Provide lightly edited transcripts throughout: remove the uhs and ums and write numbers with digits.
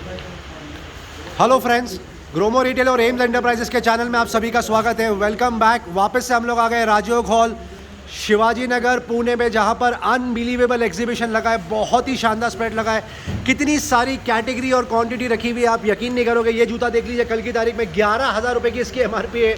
Hello friends, Gromo retail और AIIMS enterprises के channel में आप सभी का स्वागत है। Welcome back. वापस से हम लोग आ गए राजयोग हॉल शिवाजी नगर पुणे में, जहां पर अनबिलीवेबल एग्जीबिशन लगा है। बहुत ही शानदार स्प्रेड लगा है। कितनी सारी कैटेगरी और क्वांटिटी रखी हुई है, आप यकीन नहीं करोगे। ये जूता देख लीजिए, कल की तारीख में 11,000 रुपये की इसकी MRP है।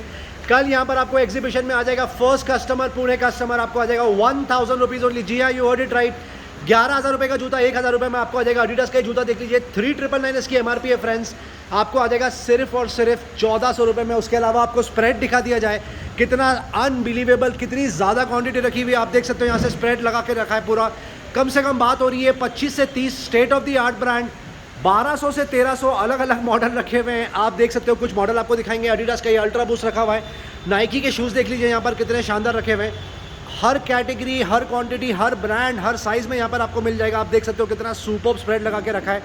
कल यहाँ पर आपको एग्जीबिशन में आ जाएगा फर्स्ट कस्टमर, पुणे कस्टमर आपको आ जाएगा 1,000 रुपीज़ ओनली। जी हाँ, यू हर्ड इट राइट। 11,000 रुपये का जूता 1,000 रुपये में आपको आ जाएगा। एडिडास का जूता देख लीजिए, 3,999 इसकी MRP है फ्रेंड्स। आपको आ जाएगा सिर्फ और सिर्फ 1,400 रुपये में। उसके अलावा आपको स्प्रेड दिखा दिया जाए, कितना अनबिलीवेबल, कितनी ज़्यादा क्वांटिटी रखी हुई है। आप देख सकते हो यहाँ से स्प्रेड लगा के रखा है पूरा। कम से कम बात हो रही है 25 से 30 state of the art brand, 1200 से 1300 अलग अलग मॉडल रखे हुए हैं। आप देख सकते हो, कुछ मॉडल आपको दिखाएंगे। एडिडास का ये अल्ट्रा बूस्ट रखा हुआ है। नाइकी के शूज़ देख लीजिए यहाँ पर कितने शानदार रखे हुए हैं। हर कैटेगरी, हर क्वांटिटी, हर ब्रांड, हर साइज़ में यहाँ पर आपको मिल जाएगा। आप देख सकते हो कितना सुपर्ब स्प्रेड लगा के रखा है।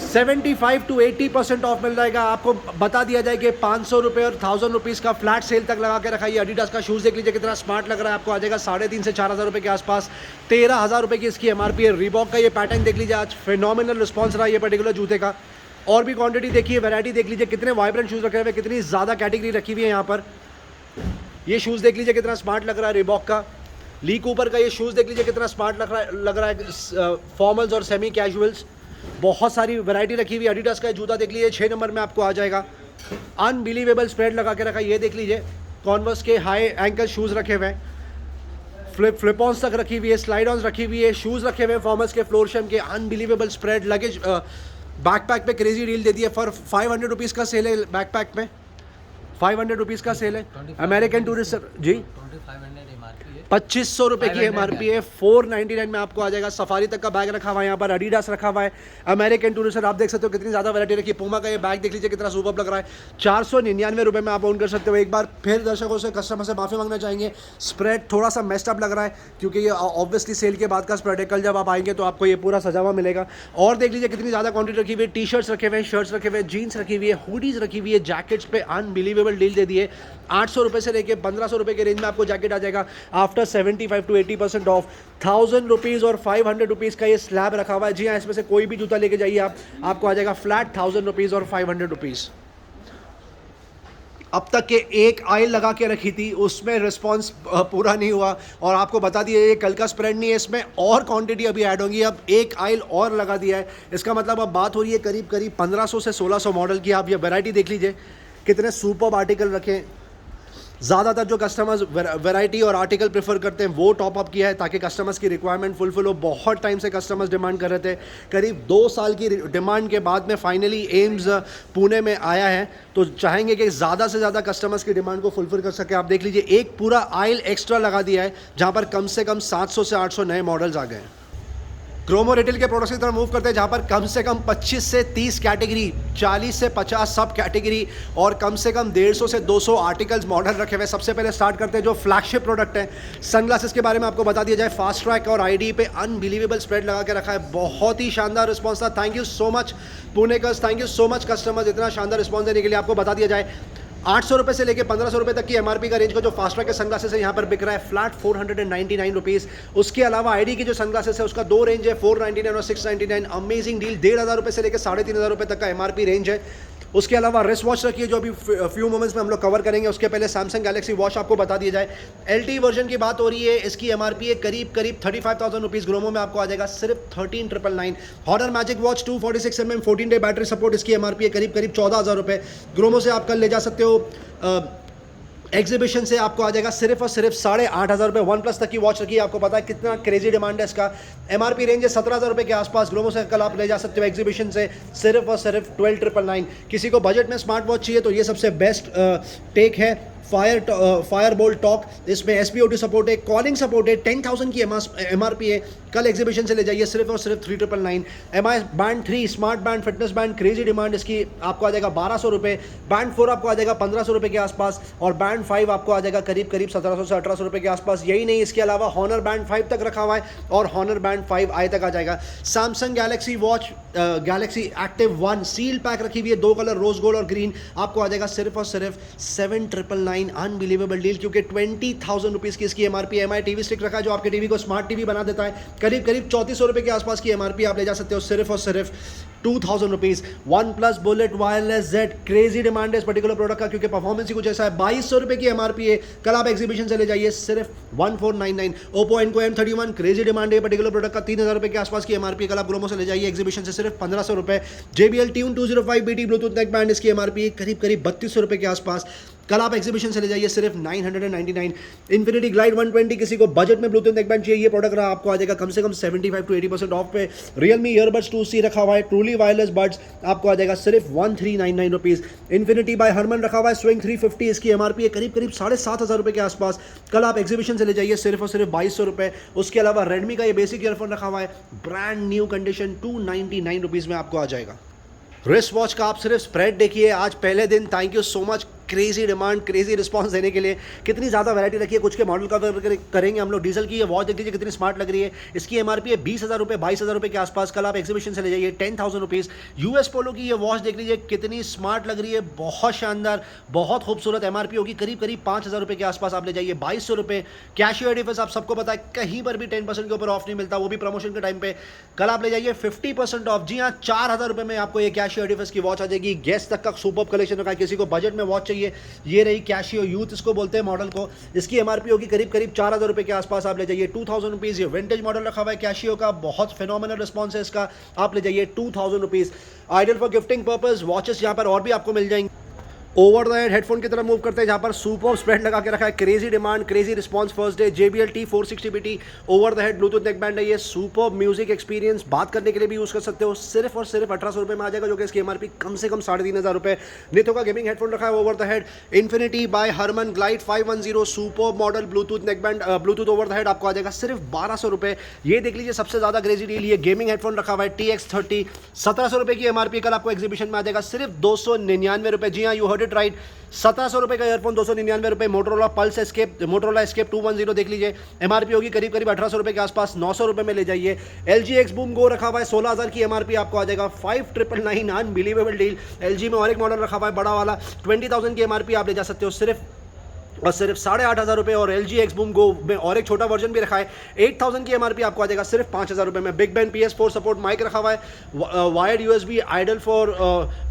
75 to 80% ऑफ मिल जाएगा। आपको बता दिया जाए कि 500 रुपये और 1,000 रुपीज़ का फ्लैट सेल तक लगा के रखा है। एडिडास का शूज़ देख लीजिए कितना स्मार्ट लग रहा है। आपको आ जाएगा 3,500 से 4,000 रुपये के आसपास। 13,000 रुपये की इसकी MRP है। रीबॉक का ये पैटर्न देख लीजिए, आज फिनोमिनल रिस्पॉन्स रहा ये पर्टिकुलर जूते का। और भी क्वांटिटी देखिए, वैरायटी देख लीजिए, कितने वाइब्रेंट शूज़ रखे हुए, कितनी ज़्यादा कैटेगरी रखी हुई है यहाँ पर। ये शूज़ देख लीजिए कितना स्मार्ट लग रहा है। रीबॉक का ली कूपर का ये शूज़ देख लीजिए कितना स्मार्ट लग रहा है। फॉर्मल्स और सेमी कैजुअल्स, बहुत सारी वैरायटी रखी हुई है। एडिडास का जूता देख लीजिए 6 नंबर में आपको आ जाएगा। अनबिलीवेबल स्प्रेड लगा के रखा है। ये देख लीजिए, कॉन्वर्स के हाई एंकल शूज़ रखे हुए हैं। फ्लिप ऑन्स तक रखी हुई है, स्लाइड ऑन्स रखी हुई है, शूज़ रखे हुए हैं फॉर्मल्स के, फ्लोर शेम के। Unbelievable spread. लगेज बैकपैक पे क्रेजी डील दे दी है। फॉर 500 रुपीज़ का सेल है बैकपैक में। 500 रुपीज़ का सेल है। अमेरिकन टूरिस्ट जी 2,500 रुपये की MRP है। 499 में आपको आ जाएगा। सफारी तक का बैग रखा हुआ है यहाँ पर। एडिडास रखा हुआ है। अमेरिकन टूरिस्टर आप देख सकते हो कितनी ज़्यादा वैरायटी रखी है। पूमा का ये बैग देख लीजिए कितना सुपर्ब लग रहा है। 499 रुपये में आप ओन कर सकते हो। एक बार फिर दर्शकों से, कस्टमर से माफ़ी मांगना चाहेंगे, स्प्रेड थोड़ा सा मेस्ड अप लग रहा है, क्योंकि ये ऑब्वियसली सेल के बाद का स्प्रेड है। कल जब आप आएंगे तो आपको ये पूरा सजा हुआ मिलेगा। और देख लीजिए कितनी ज़्यादा क्वांटिटी रखी हुई है। टी शर्ट्स रखे हुए हैं, शर्ट्स रखे हुए हैं, जीन्स रखी हुई है, हुडीज़ रखी हुई है, जैकेट्स पे अनबिलीवेबल डील दे दी है। 800 रुपये से लेके 1,500 रुपये के रेंज में आपको जैकेट आ जाएगा। After 75 to 80% of. 1,000 रुपीज़ और 500 रुपीज़ का ये स्लैब रखा हुआ है। जी हाँ, इसमें से कोई भी जूता लेके जाइए आप, आपको आ जाएगा फ्लैट 1,000 रुपीज़ और 500 रुपीज़। अब तक के एक आइल लगा के रखी थी, उसमें रिस्पांस पूरा नहीं हुआ। और आपको बता दिया ये कल का स्प्रेड नहीं है, इसमें और क्वांटिटी अभी ऐड होगी। अब एक आइल और लगा दिया है। इसका मतलब अब बात हो रही है करीब करीब 1,500 से 1,600 मॉडल की। आप ये वैरायटी देख लीजिए कितने सुपर्ब आर्टिकल रखे। ज़्यादातर जो कस्टमर्स वैरायटी और आर्टिकल प्रेफर करते हैं वो टॉप अप किया है, ताकि कस्टमर्स की रिक्वायरमेंट फुलफिल हो। बहुत टाइम से कस्टमर्स डिमांड कर रहे थे। करीब 2 साल की डिमांड के बाद में फाइनली एम्स पुणे में आया है, तो चाहेंगे कि ज़्यादा से ज़्यादा कस्टमर्स की डिमांड को फुलफिल कर सके। आप देख लीजिए एक पूरा आइल एक्स्ट्रा लगा दिया है, जहाँ पर कम से कम 700 से 800 नए मॉडल्स आ गए हैं। ग्रोमो रिटेल के प्रोडक्ट्स की तरफ मूव करते हैं, जहाँ पर कम से कम 25 से 30 कैटेगरी, 40 से 50 सब कैटेगरी और कम से कम 150 से 200 आर्टिकल्स मॉडल रखे हुए। सबसे पहले स्टार्ट करते हैं जो फ्लैगशिप प्रोडक्ट है, सनग्लासेस के बारे में आपको बता दिया जाए। फास्ट ट्रैक और ID पे अनबिलीवेबल स्प्रेड लगा के रखा है। बहुत ही शानदार रिस्पॉन्स था। Thank you so much Punekars, thank you so much customers, इतना शानदार रिस्पॉन्स देने के लिए। आपको बता दिया जाए 800 रुपये से लेकर 1,500 रुपये तक की MRP का रेंज का जो फास्ट ट्रैक के सनग्लासेस है यहाँ पर बिक रहा है फ्लैट 499 रुपीज़। उसके अलावा ID की जो सनग्लासेस है उसका 2 रेंज है, 499 और 699। Amazing deal. 1,500 रुपये से लेकर 3,500 रुपये तक का MRP रेंज है। उसके अलावा रिस्ट वॉच रखी है, जो अभी फ्यू मोमेंट्स में हम लोग कवर करेंगे। उसके पहले सैमसंग गैलेक्सी वॉच आपको बता दिया जाए। LTE वर्जन की बात हो रही है, इसकी MRP है करीब करीब 35,000 रुपीज़। ग्रोमो में आपको आ जाएगा सिर्फ 13,999। Honor magic watch 246 mm 14 day battery support, इसकी MRP है करीब करीब 14,000 रुपये। ग्रोमो से आप कल ले जा सकते हो। एग्जीबिशन से आपको आ जाएगा सिर्फ और सिर्फ 8,500 रुपये। OnePlus तक की वॉच रखी है, आपको पता है कितना क्रेजी डिमांड है इसका। MRP रेंज है 17,000 रुपये के आसपास। ग्रोमो से कल आप ले जा सकते हो एग्जीबिशन से सिर्फ और सिर्फ 12,999। किसी को बजट में स्मार्ट वॉच चाहिए तो ये सबसे बेस्ट टेक है। फायरबोल्ट टॉक, इसमें SPOT सपोर्ट है, कॉलिंग सपोर्ट है, 10,000 की MRP है। कल एग्जीबिशन से ले जाइए सिर्फ और सिर्फ 3,999। MI band 3 smart band fitness band, crazy demand इसकी, आपको आ जाएगा 1,200 रुपये। बैंड 4 आपको आ जाएगा 1,500 रुपये के आसपास और बैंड 5 आपको आ जाएगा करीब करीब 1,700 से 1,800 रुपये के आसपास। यही नहीं, इसके अलावा हॉनर बैंड 5 तक रखा हुआ है और हॉनर बैंड 5i तक आ जाएगा। Samsung Galaxy watch Galaxy active 1 seal pack रखी हुई है, 2 कलर रोज गोल्ड और ग्रीन, आपको आ जाएगा सिर्फ और सिर्फ 7,999 149 अनबिलीवेबल डील, क्योंकि 20,000 रुपीज़ की इसकी एमआरपी। एमआई टीवी स्टिक रखा है जो आपके टीवी को स्मार्ट टीवी बना देता है। करीब करीब 3400 रुपये के आसपास की एमआरपी आप ले जा सकते हो सिर्फ और सिर्फ 2000 rupees. One plus bullet wireless Z, crazy demand है इस पर्टिकुलर प्रोडक्ट का क्योंकि परफॉर्मेंस ही कुछ ऐसा है। 2200 रुपये की एमआरपी है। कल आप एग्जीबिशन से ले जाइए सिर्फ 1499। Oppo Enco M31, crazy demand है पर्टिकुलर प्रोडक्ट का, 3000 रुपये के आसपास की एमआरपी। कल आप ग्रोमो से ले जाइए एग्जीबिशन से सिर्फ 1500 रुपये। JBL tune 205BT Bluetooth neck band, इसकी एमआरपी करीब करीब 3200 रुपये के आसपास। कल आप एग्जीबिशन से ले जाइए सिर्फ 999। इन्फिनिटी ग्लाइड 120, किसी को बजट में ब्लूटूथ नेक बैंड चाहिए, ये प्रोडक्ट रहा आपको आ जाएगा कम से कम 75 to 80% ऑफ पे। रियलमी ईयरबड्स 2C रखा हुआ है, ट्रूली वायरलेस बड्स आपको आ जाएगा सिर्फ 1399 रुपीज़। इन्फिनिटी बाय हरमन रखा हुआ है, स्विंग 350, इसकी एमआरपी है करीब करीब 7500 रुपये के आसपास। कल आप एग्जीबिशन से ले जाइए सिर्फ और सिर्फ 2200 रुपये। उसके अलावा रेडमी का ये बेसिक ईयरफोन रखा हुआ है, ब्रांड न्यू कंडीशन, 299 रुपीज़ में आपको आ जाएगा। रिस्ट वॉच का आप सिर्फ स्प्रेड देखिए, आज पहले दिन, thank you so much, crazy demand, crazy response देने के लिए। कितनी ज़्यादा वैरायटी रखी है, कुछ के मॉडल कवर करेंगे हम लोग। डीजल की ये वॉच देख लीजिए कितनी स्मार्ट लग रही है। इसकी एमआरपी है 20,000 रुपये, 22,000 रुपये के आसपास। कल आप एग्जीबिशन से ले जाइए 10,000 रुपीज़। यूएस पोलो की ये वॉच देख लीजिए कितनी स्मार्ट लग रही है, बहुत शानदार, बहुत खूबसूरत। एमआरपी होगी करीब करीब 5,000 रुपये के आसपास, आप ले जाइए 2200 रुपये। कैशियो डिफेंस आप सबको पता है कहीं पर भी 10% के ऊपर ऑफ नहीं मिलता, वो भी प्रमोशन के टाइम पे। कल आप ले जाइए 50% ऑफ। जी हाँ, 4000 रुपये में आपको ये कैशियो डिफेंस की वॉच आ जाएगी। गेस्ट तक का सुपर कलेक्शन रखा है, किसी को बजट में वॉच चाहिए, ये रही कैशियो यूथ इसको बोलते हैं मॉडल को। इसकी एमआरपी होगी करीब करीब 4000 रुपये के आसपास, आप ले जाइए 2000 रुपीज़। ये विंटेज मॉडल रखा हुआ है कैशियो का, बहुत फिनोमिनल रिस्पॉन्स है इसका, आप ले जाइए 2000 rupees. Ideal for gifting purpose watches यहाँ पर और भी आपको मिल जाएंगे। ओवर द हेड हेडफोन की तरफ मूव करते हैं, जहाँ पर सुपर स्प्रेड लगा के रखा है, crazy demand, crazy response first day. JBL T460BT over the head Bluetooth neck band है ये, सुपर म्यूजिक एक्सपीरियंस, बात करने के लिए भी यूज़ कर सकते हो। सिर्फ और सिर्फ 1800 रुपये में आ जाएगा, जो कि इसकी एमआरपी कम से कम 3500 रुपये। निथो का गेमिंग हेडफोन रखा है over the head. Infinity by Harman glide 510 super model Bluetooth neck band, Bluetooth over the head आपको आ जाएगा सिर्फ 1200 रुपये। ये देख लीजिए सबसे ज़्यादा क्रेजी डील, ये गेमिंग हेडफोन रखा हुआ है TX30, 1700 रुपये की एमआरपी। कल आपको एग्जीबिशन में आ जाएगा सिर्फ 299 रुपये। जी हाँ, यू हर्ड इट राइट, 1700 रुपये का ईयरफोन 299 रुपये। Motorola pulse escape, Motorola escape 210 देख लीजिए, एमआरपी होगी करीब करीब 1800 रुपये के आसपास, 900 रुपये में ले जाइए। LG X Boom Go रखा हुआ है, 16000 की एमआरपी आपको आ जाएगा 5999, अनबिलीवेबल डील। LG में और एक मॉडल रखा हुआ है बड़ा वाला, 20,000 की एमआरपी आप ले जा सकते हो सिर्फ और सिर्फ 8,500 रुपये। और LG X Boom Go में और एक छोटा वर्जन भी रखा है, 8000 की एमआरपी आपको आ जाएगा सिर्फ 5000 रुपये में। Big Ben PS4 support mic रखा हुआ है, wired USB ideal for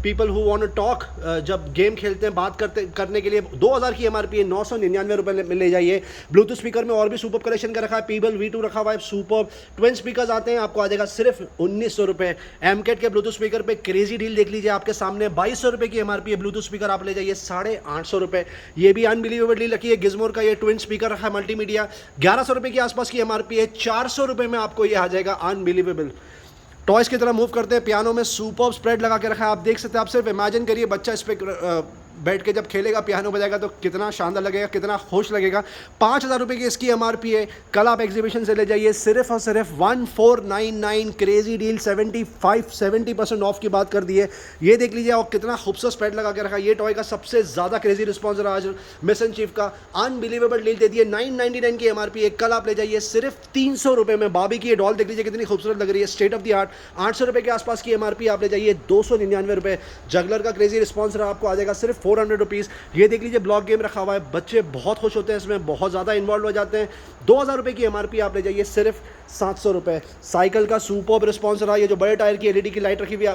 people who want to talk, जब गेम खेलते हैं बात करने के लिए। 2000 की एमआरपी है, 999 रुपये में ले जाइए। ब्लूटूथ स्पीकर में और भी सुपर कलेक्शन का रखा है, Peeble V2 रखा हुआ है, सुपर ट्विन स्पीकर आते हैं, आपको आ जाएगा सिर्फ 1900 रुपये। एमकेट के ब्लूटूथ स्पीकर पे क्रेजी डील देख लीजिए आपके सामने, 2200 रुपये की एमआरपी है। ब्लूटूथ स्पीकर आप ले जाइए 850 रुपये। ये भी अनबिलीवेबल रखी है। गिज़मोर का ये ट्विन स्पीकर रखा है मल्टीमीडिया, 1100 रुपये के आसपास की एमआरपी है, 400 रुपये में आपको ये आ जाएगा, अनबिलीवेबल। टॉयज़ की तरह मूव करते हैं, पियानो में सुपर स्प्रेड लगा के रखा है, आप देख सकते हैं। आप सिर्फ इमेजिन करिए बच्चा इस पर बैठ के जब खेलेगा, पियानो बजाएगा तो कितना शानदार लगेगा, कितना खुश लगेगा। 5000 रुपये की इसकी एमआरपी है। कल आप एग्जीबिशन से ले जाइए सिर्फ और सिर्फ 1499, क्रेजी डील, 70% ऑफ की बात कर दी है। ये देख लीजिए, और कितना खूबसूरत स्प्रेड लगा के रखा है। ये टॉय का सबसे ज़्यादा क्रेजी रिस्पॉन्स रहा आज मिस एंड चीफ का, अनबिलीवेबल डील दे दिए। 999 की एमआरपी है। कल आप ले जाइए सिर्फ 300 रुपये में। बाबी की ये डॉल देख लीजिए कितनी खूबसूरत लग रही है, स्टेट ऑफ द आर्ट, 800 रुपये के आसपास की एमआरपी आप ले जाइए 299 रुपये। जगलर का क्रेजी रिस्पॉन्स रहा, आपको आ जाएगा सिर्फ 400 रुपीज़। ये देख लीजिए ब्लॉक गेम रखा हुआ है, बच्चे बहुत खुश होते हैं इसमें, बहुत ज़्यादा इन्वॉल्व हो जाते हैं। 2000 रुपये की एमआरपी आप ले जाइए सिर्फ 700 रुपये। साइकिल का सुपर रिस्पॉन्स रहा, ये जो बड़े टायर की LED की लाइट रखी हुई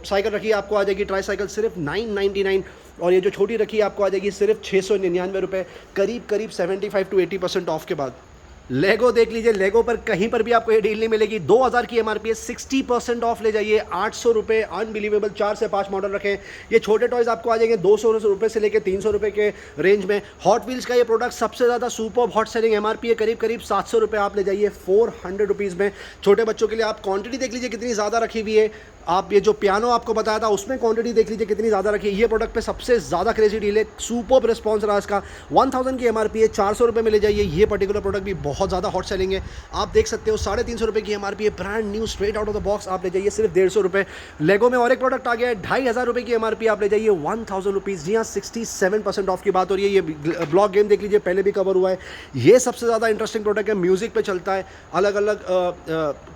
साइकिल रखी है, आपको आ जाएगी ट्राई साइकिल सिर्फ 999। और ये जो छोटी रखी है आपको आ जाएगी सिर्फ 699 रुपये, करीब करीब 75 to 80% ऑफ के बाद। लेगो देख लीजिए, लेगो पर कहीं पर भी आपको ये डील नहीं मिलेगी। 2000 की एमआरपी है, 60% ऑफ ले जाइए, 800 रुपये, अनबिलीवेबल। 4 से 5 मॉडल रखें। ये छोटे टॉयज़ आपको आ जाएंगे 200 रुपये से लेकर 300 रुपये के रेंज में। हॉट व्हील्स का ये प्रोडक्ट सबसे ज़्यादा सुपर हॉट सेलिंग, एमआरपी है करीब करीब 700 रुपये, आप ले जाइए 400 रुपीज़ में। छोटे बच्चों के लिए आप क्वांटिटी देख लीजिए कितनी ज़्यादा रखी हुई है। आप ये जो पियानो आपको बताया था उसमें क्वांटिटी देख लीजिए कितनी ज़्यादा रखी है। ये प्रोडक्ट पे सबसे ज़्यादा क्रेजी डील है, सुपर रिस्पॉन्स रहा इसका। 1000 की एमआरपी है, 400 रुपये में ले जाइए। ये पर्टिकुलर प्रोडक्ट भी बहुत ज़्यादा हॉट सेलिंग है, आप देख सकते हो। 350 रुपये की एमआरपी है, brand new straight out of the box, आप ले जाइए सिर्फ 150 रुपये। लेगो में और एक प्रोडक्ट आ गया है, 2500 रुपये की एमआरपी, आप ले जाइए 1000 रुपीज़। जी हाँ, 67% ऑफ की बात हो रही है। ये ब्लॉक गेम देख लीजिए, पहले भी कवर हुआ है। ये सबसे ज़्यादा इंटरेस्टिंग प्रोडक्ट है, म्यूजिक पे चलता है, अलग अलग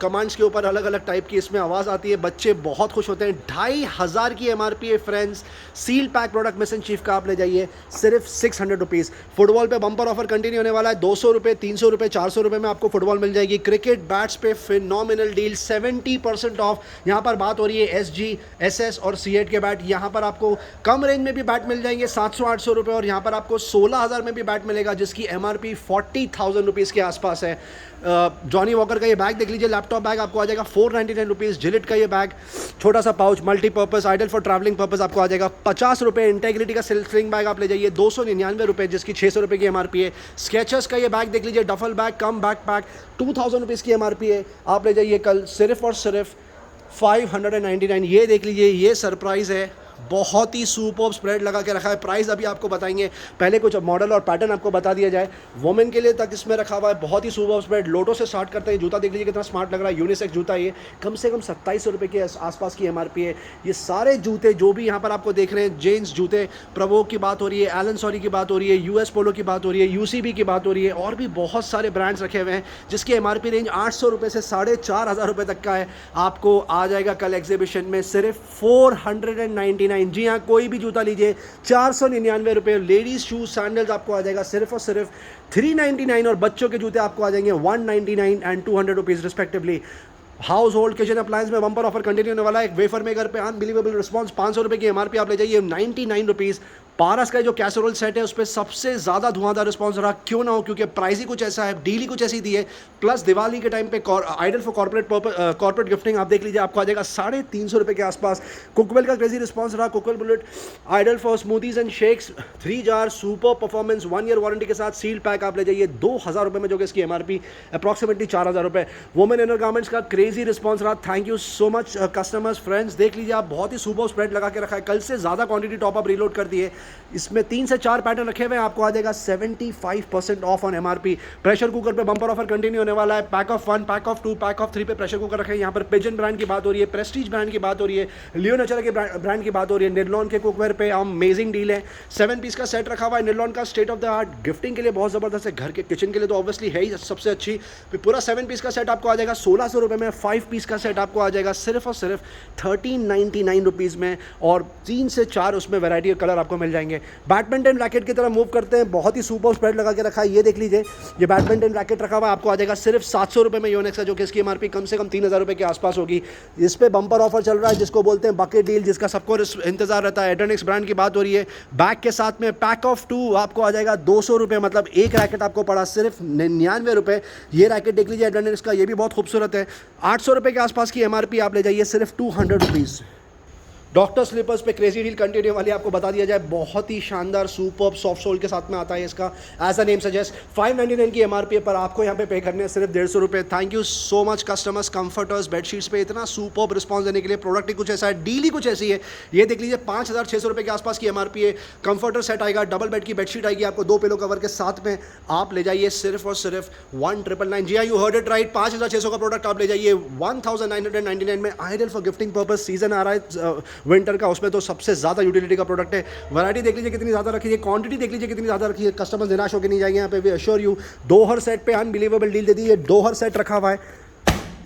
कमांड्स के ऊपर अलग अलग टाइप की इसमें आवाज़ आती है, बच्चे बहुत खुश होते हैं। 2500 की MRP है friends. Seal pack product mission chief का आप ले जाइए सिर्फ 600 रुपीज़। फुटबॉल पे बम्पर ऑफर कंटिन्यू होने वाला है। 200 रुपये, 300 रुपये, 400 रुपये में आपको फुटबॉल मिल जाएगी। क्रिकेट बैट्स पे फिनोमिनल डील, 70% ऑफ। यहाँ पर बात हो रही है SG, SS और C8 के बैट। यहाँ पर आपको कम रेंज में भी बैट मिल जाएंगे 700-800 रुपये, और यहाँ पर आपको 16,000 में भी बैट मिलेगा जिसकी MRP 40,000 रुपीज़ के आसपास है। जॉनी वॉकर का ये बैग देख लीजिए, लैपटॉप बैग आपको आ जाएगा 499 रुपीज़। जिलेट का ये बैग छोटा सा pouch multipurpose ideal for travelling purpose आपको आ जाएगा 50 रुपये। इंटेग्रिटी का स्लिंग बैग आप ले जाइए 299 रुपये जिसकी 600 रुपये की MRP है। स्केचर्स का ये बैग देख लीजिए, duffel bag come back pack, 2000 rupees की MRP है। आप ले जाइए कल सिर्फ और सिर्फ 599। ये देख लीजिए, ये सरप्राइज़ है, बहुत ही सुपर स्प्रेड लगा के रखा है। प्राइस अभी आपको बताएंगे, पहले कुछ मॉडल और पैटर्न आपको बता दिया जाए। वुमेन के लिए तक इसमें रखा हुआ है, बहुत ही सुपर स्प्रेड। लोटो से स्टार्ट करते हैं। जूता देख लीजिए कितना स्मार्ट लग रहा है, यूनिसेक्स जूता। ये कम से कम 2700 रुपये के आसपास की MRP है। ये सारे जूते जो भी यहाँ पर आपको देख रहे हैं, जेंट्स जूते, प्रवोक की बात हो रही है, एलन सॉरी की बात हो रही है, US पोलो की बात हो रही है, UCB की बात हो रही है, और भी बहुत सारे ब्रांड्स रखे हुए हैं जिसकी MRP रेंज 800 रुपये से 4500 रुपये तक का है। आपको आ जाएगा कल एग्जीबिशन में सिर्फ 499। जी हाँ, कोई भी जूता लीजिए 499 रुपये। लेडीज शूज सैंडल्स आपको आ जाएगा सिर्फ और सिर्फ 399, और बच्चों के जूते आपको आ जाएंगे 199 and 200 rupees respectively. House hold kitchen appliance में बम्पर ऑफर कंटिन्यू होने वाला है। एक वेफर मेकर पे अनबिलीवेबल रिस्पांस 500 रुपये की MRP आप ले जाइए 99 रुपीज़। पारस का जो कैसरोल सेट है उस पर सबसे ज़्यादा धुआंधार रिस्पांस रहा, क्यों ना हो, क्योंकि प्राइस ही कुछ ऐसा है, डील ही कुछ ऐसी दी है। प्लस दिवाली के टाइम पे आइडल फॉर कॉर्पोरेट गिफ्टिंग आप देख लीजिए, आपको आ जाएगा 350 रुपये के आसपास। कुकवेल का क्रेजी रिस्पांस रहा। Cookwell bullet ideal for smoothies and shakes 3 jar super performance 1 year warranty के साथ सील पैक आप ले जाइए 2000 रुपये में, जो कि इसकी MRP अप्रॉक्सीमेटली 4000 रुपये। वुमेन इनर गारमेंट्स का क्रेजी रिस्पांस रहा। Thank you so much customers friends. देख लीजिए आप, बहुत ही सुपर स्प्रेड लगा के रखा है। कल से ज़्यादा क्वांटिटी टॉप अप रीलोड कर दी है। इसमें 3 से 4 पैटर्न रखे हुए हैं। आपको आ जाएगा 75% of on MRP। Pressure cooker पे बम्पर ऑफर कंटिन्यू होने वाला है। Pack of 1, pack of 2, pack of 3 पे प्रेशर कुकर रखे हैं। यहाँ पर पिजन ब्रांड की बात हो रही है, प्रेस्टीज ब्रांड की बात हो रही है, लियो नेचर के ब्रांड की बात हो रही है। निर्लॉन के कुकवेयर पे अमेजिंग डील है। 7 पीस का सेट रखा हुआ है निर्लॉन का, state of the art. Gifting के लिए बहुत ज़बरदस्त है, घर के किचन के लिए तो ऑब्वियसली है ही सबसे अच्छी। पूरा 7 पीस का सेट आपको आ जाएगा 1600 रुपये में। 5 पीस का सेट आपको आ जाएगा सिर्फ और सिर्फ 1399 रुपीज़ में, और 3 से 4 उसमें वैरायटी और कलर आपको मिल जाएंगे। बैडमिंटन रैकेट की तरफ मूव करते हैं। बहुत ही सुपर स्प्रेड लगा के रखा है। ये देख लीजिए, ये बैडमिंटन रैकेट रखा हुआ है, आपको आ जाएगा सिर्फ 700 रुपये में योनेक्स का, जो कि इसकी MRP कम से कम 3000 रुपये के आसपास होगी। इस पे बम्पर ऑफर चल रहा है जिसको बोलते हैं बकेट डील, जिसका सबको इंतजार रहता है। एडोनिक्स ब्रांड की बात हो रही है। बैग के साथ में पैक ऑफ 2 आपको आ जाएगा 200 रुपये, मतलब एक रैकेट आपको पड़ा सिर्फ 99 रुपये। ये रैकेट देख लीजिए एडोनिक्स का, ये भी बहुत खूबसूरत है। 800 रुपये के आसपास की MRP आप ले जाइए सिर्फ 200 रुपीज़। डॉक्टर स्लीपर्स पे क्रेजी डील कंटिन्यू वाली आपको बता दिया जाए। बहुत ही शानदार सुपर सॉफ्ट सोल के साथ में आता है इसका, एज अ नेम सजेस्ट। 599 की MRP पर आपको यहाँ पे करने हैं सिर्फ 150 रुपये। Thank you so much customers. Comforters bedsheets पे इतना सुपर रिस्पांस देने के लिए। प्रोडक्ट ही कुछ ऐसा है, डील ही कुछ ऐसी है। ये देख लीजिए 5600 रुपये के आसपास की MRP है। कंफर्टर सेट आएगा, डबल बेड की बेडशीट आएगी आपको 2 पिलो कवर के साथ में। आप ले जाइए सिर्फ और सिर्फ 1999। जी हाँ, यू हर्ड इट राइट, 5600 का प्रोडक्ट आप ले जाइए 1999 में। Ideal for gifting purpose season आ रहा है विंटर का, उसमें तो सबसे ज़्यादा यूटिलिटी का प्रोडक्ट है। वैरायटी देख लीजिए कितनी ज़्यादा रखी है, क्वांटिटी देख लीजिए कितनी ज़्यादा रखी है। कस्टमर्स निराश होकर नहीं जाएंगे यहाँ पे, वी अश्योर यू। 2 हर सेट पे अनबिलीवेबल डील दे दी है। 2 हर सेट रखा हुआ है,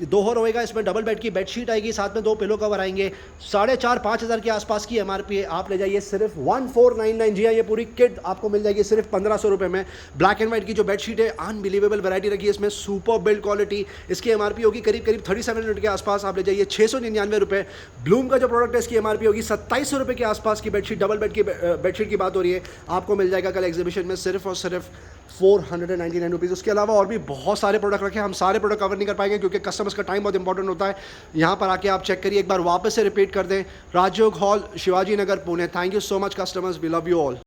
2 हर होएगा। इसमें डबल बेड की बेडशीट आएगी, साथ में 2 पिलो कवर आएंगे। 4500-5000 के आसपास की MRP है। आप ले जाइए सिर्फ 1499। जी हाँ, ये पूरी किट आपको मिल जाएगी सिर्फ 1500 रुपये में। ब्लैक एंड व्हाइट की जो बेडशीट है, अनबिलीवेबल वैरायटी रखी है इसमें, सुपर बिल्ड क्वालिटी। इसकी MRP होगी करीब 3700 के आसपास। आप ले जाइए 699 रुपये। ब्लूम का जो प्रोडक्ट है, इसकी MRP होगी 2700 रुपये के आसपास की बेडशीट। डबल बेड की बेडशीट की बात हो रही है, आपको मिल जाएगा कल एग्जीबिशन में सिर्फ और सिर्फ 499 रुपीज़। उसके अलावा और भी बहुत सारे प्रोडक्ट रखे हैं, हम सारे प्रोडक्ट कवर नहीं कर पाएंगे क्योंकि कस्टमर्स का टाइम बहुत इंपॉर्टेंट होता है। यहाँ पर आके आप चेक करिए, एक बार वापस से रिपीट कर दें। Rajyog hall, Shivaji Nagar, Pune. Thank you so much customers, we love you all.